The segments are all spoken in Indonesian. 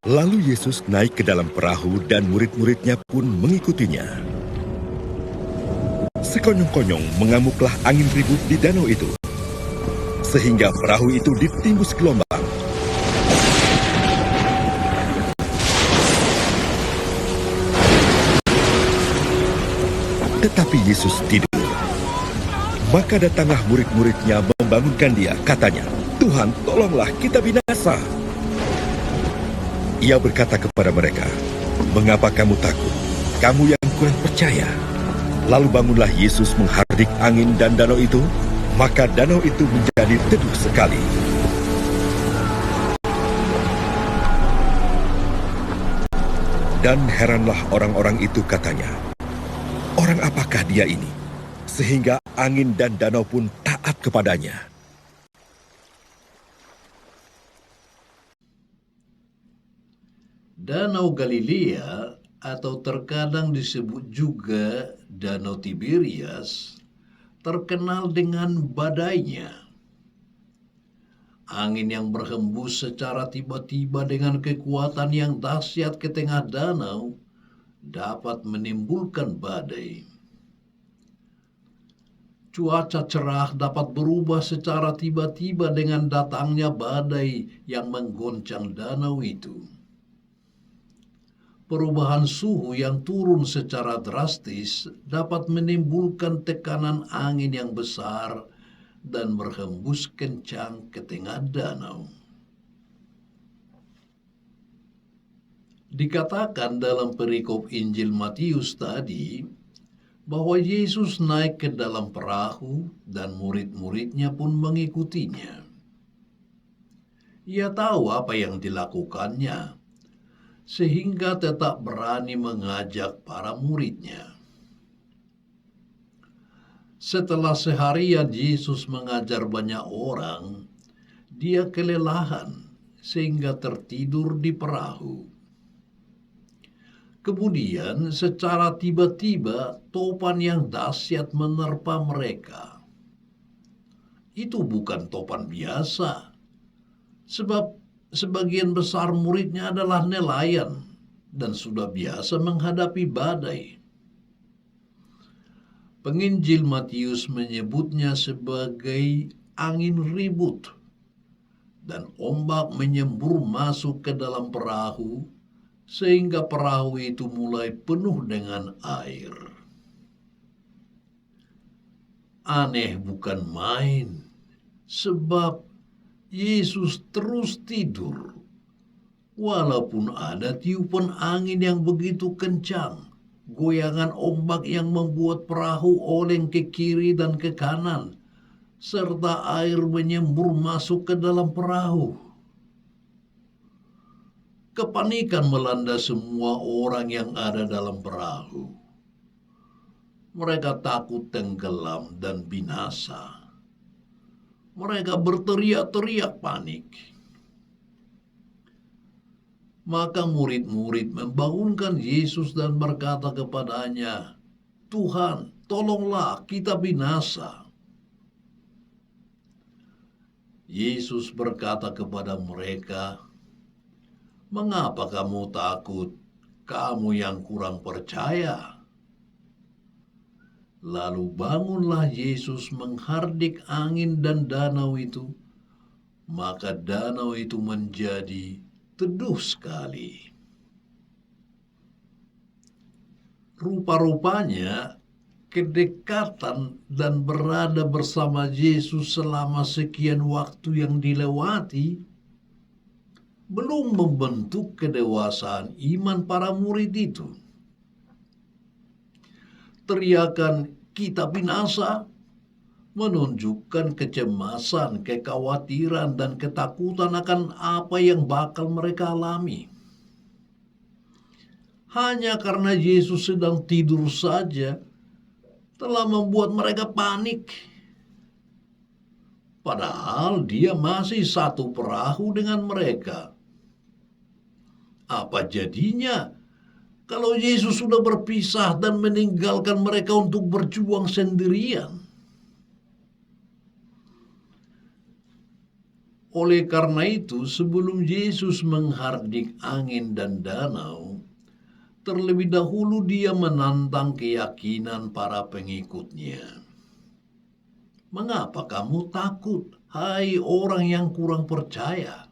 Lalu Yesus naik ke dalam perahu dan murid-muridnya pun mengikutinya. Sekonyong-konyong mengamuklah angin ribut di danau itu, sehingga perahu itu ditimbus gelombang. Tetapi Yesus tidur. Maka datanglah murid-muridnya membangunkan dia, katanya, "Tuhan, tolonglah, kita binasa." Ia berkata kepada mereka, "Mengapa kamu takut? Kamu yang kurang percaya." Lalu bangunlah Yesus menghardik angin dan danau itu, maka danau itu menjadi teduh sekali. Dan heranlah orang-orang itu, katanya, "Orang apakah dia ini, sehingga angin dan danau pun taat kepadanya?" Danau Galilea atau terkadang disebut juga Danau Tiberias terkenal dengan badainya. Angin yang berhembus secara tiba-tiba dengan kekuatan yang dahsyat ke tengah danau dapat menimbulkan badai. Cuaca cerah dapat berubah secara tiba-tiba dengan datangnya badai yang menggoncang danau itu. Perubahan suhu yang turun secara drastis dapat menimbulkan tekanan angin yang besar dan berhembus kencang ke tengah danau. Dikatakan dalam perikop Injil Matius tadi bahwa Yesus naik ke dalam perahu dan murid-muridnya pun mengikutinya. Ia tahu apa yang dilakukannya, sehingga tetap berani mengajak para muridnya. Setelah seharian Yesus mengajar banyak orang, dia kelelahan sehingga tertidur di perahu. Kemudian secara tiba-tiba topan yang dahsyat menerpa mereka. Itu bukan topan biasa, sebab sebagian besar muridnya adalah nelayan dan sudah biasa menghadapi badai. Penginjil Matius menyebutnya sebagai angin ribut, dan ombak menyembur masuk ke dalam perahu, sehingga perahu itu mulai penuh dengan air. Aneh bukan main, sebab Yesus terus tidur, walaupun ada tiupan angin yang begitu kencang, goyangan ombak yang membuat perahu oleng ke kiri dan ke kanan, serta air menyembur masuk ke dalam perahu. Kepanikan melanda semua orang yang ada dalam perahu. Mereka takut tenggelam dan binasa. Mereka berteriak-teriak panik. Maka murid-murid membangunkan Yesus dan berkata kepadanya, "Tuhan, tolonglah, kita binasa." Yesus berkata kepada mereka, "Mengapa kamu takut, kamu yang kurang percaya?" Lalu bangunlah Yesus menghardik angin dan danau itu, maka danau itu menjadi teduh sekali. Rupa-rupanya kedekatan dan berada bersama Yesus selama sekian waktu yang dilewati belum membentuk kedewasaan iman para murid itu. Teriakan "kita binasa" menunjukkan kecemasan, kekhawatiran, dan ketakutan akan apa yang bakal mereka alami. Hanya karena Yesus sedang tidur saja telah membuat mereka panik. Padahal dia masih satu perahu dengan mereka. Apa jadinya kalau Yesus sudah berpisah dan meninggalkan mereka untuk berjuang sendirian? Oleh karena itu, sebelum Yesus menghardik angin dan danau, terlebih dahulu dia menantang keyakinan para pengikutnya. Mengapa kamu takut, hai orang yang kurang percaya?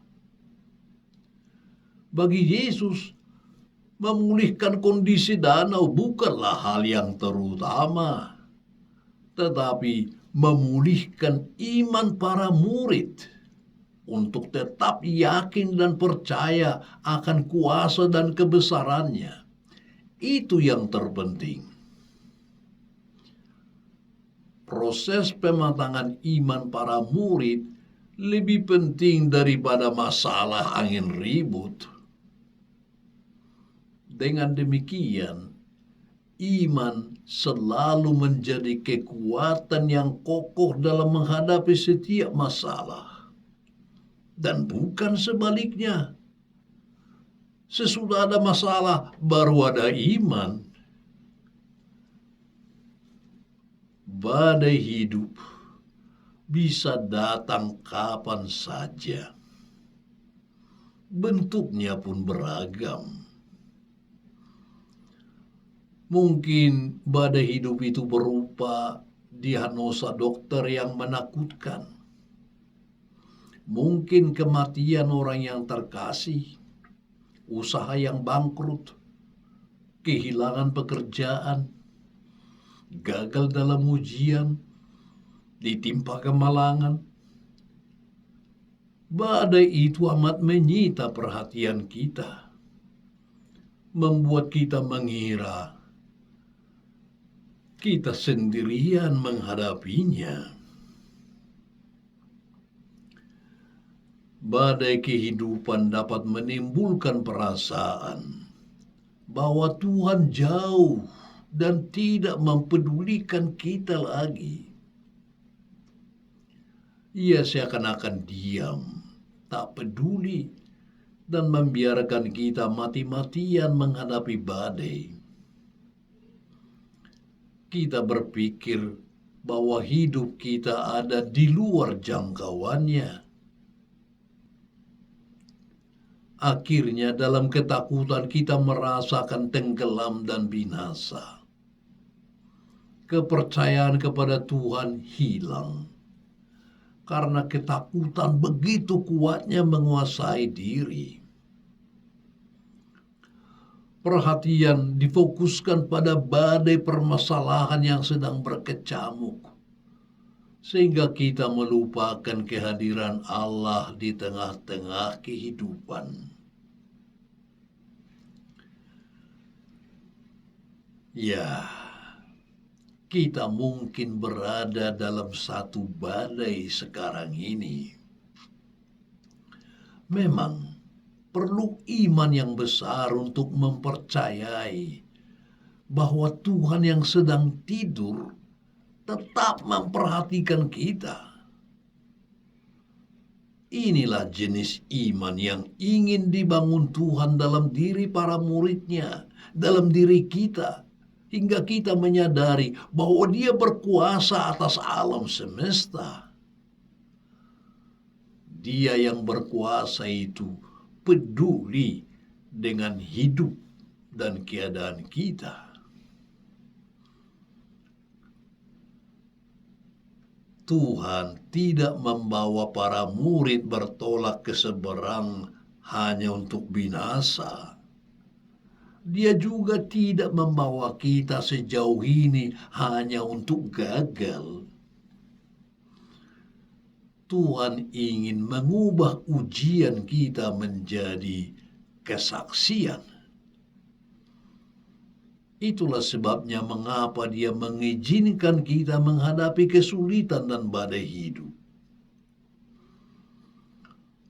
Bagi Yesus, memulihkan kondisi danau bukanlah hal yang terutama, tetapi memulihkan iman para murid untuk tetap yakin dan percaya akan kuasa dan kebesarannya. Itu yang terpenting. Proses pematangan iman para murid lebih penting daripada masalah angin ribut. Dengan demikian, iman selalu menjadi kekuatan yang kokoh dalam menghadapi setiap masalah. Dan bukan sebaliknya. Sesudah ada masalah, baru ada iman. Badai hidup bisa datang kapan saja. Bentuknya pun beragam. Mungkin badai hidup itu berupa diagnosa dokter yang menakutkan. Mungkin kematian orang yang terkasih, usaha yang bangkrut, kehilangan pekerjaan, gagal dalam ujian, ditimpa kemalangan. Badai itu amat menyita perhatian kita, membuat kita mengira kita sendirian menghadapinya. Badai kehidupan dapat menimbulkan perasaan bahwa Tuhan jauh dan tidak mempedulikan kita lagi. Ia seakan-akan diam, tak peduli, dan membiarkan kita mati-matian menghadapi badai. Kita berpikir bahwa hidup kita ada di luar jangkauannya. Akhirnya dalam ketakutan kita merasakan tenggelam dan binasa. Kepercayaan kepada Tuhan hilang karena ketakutan begitu kuatnya menguasai diri. Perhatian difokuskan pada badai permasalahan yang sedang berkecamuk, sehingga kita melupakan kehadiran Allah di tengah-tengah kehidupan. Ya, kita mungkin berada dalam satu badai sekarang ini. Memang perlu iman yang besar untuk mempercayai bahwa Tuhan yang sedang tidur tetap memperhatikan kita. Inilah jenis iman yang ingin dibangun Tuhan dalam diri para murid-Nya, dalam diri kita, hingga kita menyadari bahwa Dia berkuasa atas alam semesta. Dia yang berkuasa itu peduli dengan hidup dan keadaan kita. Tuhan tidak membawa para murid bertolak ke seberang hanya untuk binasa. Dia juga tidak membawa kita sejauh ini hanya untuk gagal. Tuhan ingin mengubah ujian kita menjadi kesaksian. Itulah sebabnya mengapa Dia mengizinkan kita menghadapi kesulitan dan badai hidup.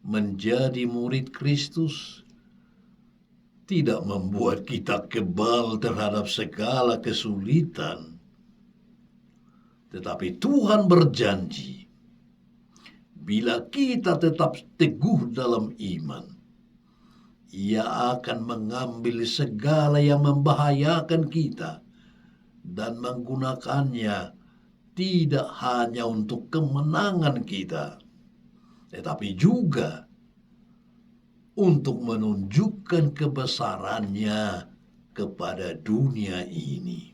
Menjadi murid Kristus tidak membuat kita kebal terhadap segala kesulitan. Tetapi Tuhan berjanji, bila kita tetap teguh dalam iman, Ia akan mengambil segala yang membahayakan kita dan menggunakannya tidak hanya untuk kemenangan kita, tetapi juga untuk menunjukkan kebesarannya kepada dunia ini.